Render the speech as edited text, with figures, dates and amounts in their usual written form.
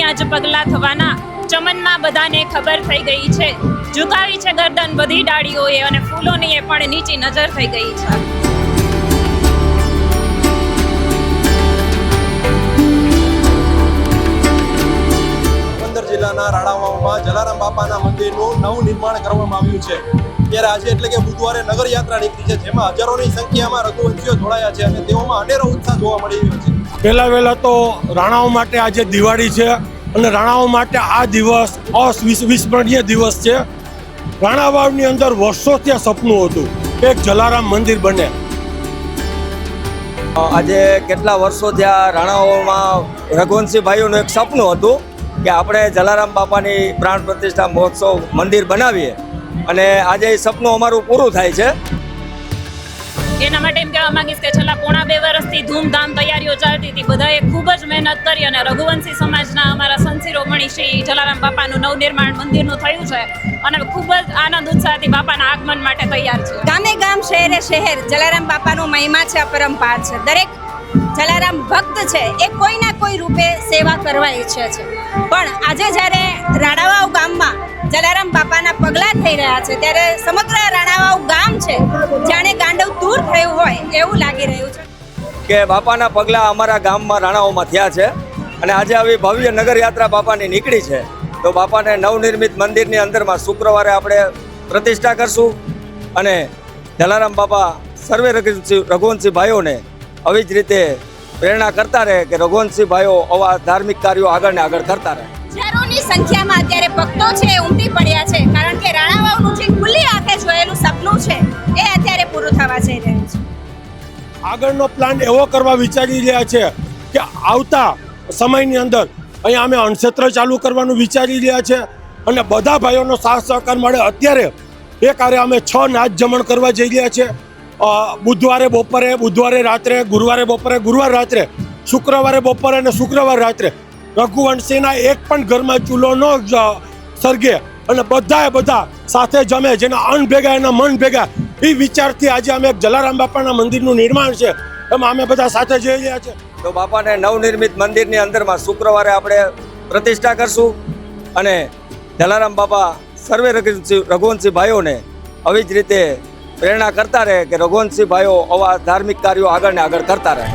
ત્યાં જ પગલાં થવાના ચમનમાં બધાને ખબર થઈ ગઈ છે। ઝુકાવી છે ગરદન બધી ડાળીઓએ અને ફૂલોની એ પણ નીચી નજર થઈ ગઈ છે। જિલ્લાના રાણાવાવમાં જલારામ બાપાના મંદિરનું નવનિર્માણ કરવામાં આવ્યું છે। ત્યારે આજે એટલે કે બુધવારે નગર યાત્રા નીકળી છે, જેમાં હજારોની સંખ્યામાં રઘુવંશીઓ જોડાયા છે અને તેઓમાં અનેરો ઉત્સાહ જોવા મળી રહ્યો છે। પહેલા તો રાણાઓ માટે આજે દિવાળી છે અને રાણાઓ માટે આ દિવસ અવિસ્મરણીય દિવસ છે। રાણાવાવની અંદર વર્ષોથી સપનું હતું કે એક જલારામ મંદિર બને। આજે કેટલા વર્ષોથી આ રાણાવાવમાં રઘુવંશી ભાઈઓનું એક સપનું હતું કે આપણે જલારામ બાપાની પ્રાણ પ્રતિષ્ઠા મહોત્સવ મંદિર બનાવીએ અને આજે એ સપનું અમારું પૂરું થાય છે। એના માટે એમ કહેવા માંગીશ કે છેલ્લા પોણા 2 વર્ષથી ધૂમધામ તૈયારીઓ ચાલતી હતી। બધાએ ખૂબ જ મહેનત કરી અને રઘુવંશી સમાજના અમારા સંત શિરોમણી શ્રી જલારામ બાપાનું નવનિર્માણ મંદિરનું થયું છે અને ખૂબ જ આનંદ ઉત્સાહથી બાપાના આગમન માટે તૈયાર છે। ગામે ગામ શહેરે શહેર જલારામ બાપાનો મહિમા છે, અપરંપાર છે। દરેક જલારામ ભક્ત છે એ કોઈના કોઈ રૂપે સેવા કરવા ઈચ્છે છે, પણ આજે જ્યારે રાણાવાવ ગામમાં જલારામ બાપાના પગલાં થઈ રહ્યા છે ત્યારે સમગ્ર રાણાવાવ ગામ છે જાણે ગાંડવ દૂર થયું હોય એવું લાગી રહ્યું છે કે બાપાના પગલાં અમારા ગામમાં રાણાવાવમાં થયા છે અને આજે આવી ભવ્ય નગર યાત્રા બાપાની નીકળી છે। તો બાપાને નવનિર્મિત મંદિરની અંદરમાં શુક્રવારે આપણે પ્રતિષ્ઠા કરશું અને જલારામ બાપા સર્વે રઘુવંશી ભાઈઓને આવી જ રીતે પ્રેરણા કરતા રહે કે રઘુવંશી ભાઈઓ આવા ધાર્મિક કાર્યો આગળ ને આગળ કરતા રહે। હજારોની સંખ્યામાં અત્યારે ભક્તો છે ઉમટી પડ્યા છે, કારણ કે રાણાવાવનું જે ખુલ્લી આંખે જોયેલું સપનું છે એ અત્યારે પૂરું થવા જઈ રહ્યું છે। આગળનો પ્લાન એવો કરવા વિચારી રહ્યા છે કે આવતા સમયની અંદર અહીંયા અમે અન્નક્ષેત્ર ચાલુ કરવાનું વિચારી રહ્યા છે અને બધા ભાઈઓનો સાથ સહકાર મળે। અત્યારે એ કાર્ય અમે 6 નાચ જમણ કરવા જઈ રહ્યા છે। બુધવારે બપોરે, બુધવારે રાત્રે, ગુરુવારે બપોરે, ગુરુવાર રાત્રે, શુક્રવારે બપોરે અને શુક્રવાર રાત્રે રઘુવંશીના એક પણ ઘરમાં ચૂલો ન સળગે અને બધા સાથે જમે, જેના અન્ન ભેગા એના મન ભેગા, એ વિચારથી આજે અમે એક જલારામ બાપાના મંદિરનું નિર્માણ છે એમાં અમે બધા સાથે જઈ રહ્યા છે। તો બાપાને નવનિર્મિત મંદિરની અંદરમાં શુક્રવારે આપણે પ્રતિષ્ઠા કરશું અને જલારામ બાપા સર્વે રઘુવંશી ભાઈઓને આવી જ રીતે પ્રેરણા કરતા રહે કે રઘુવંશી ભાઈઓ આવા ધાર્મિક કાર્યો આગળ ને આગળ કરતા રહે।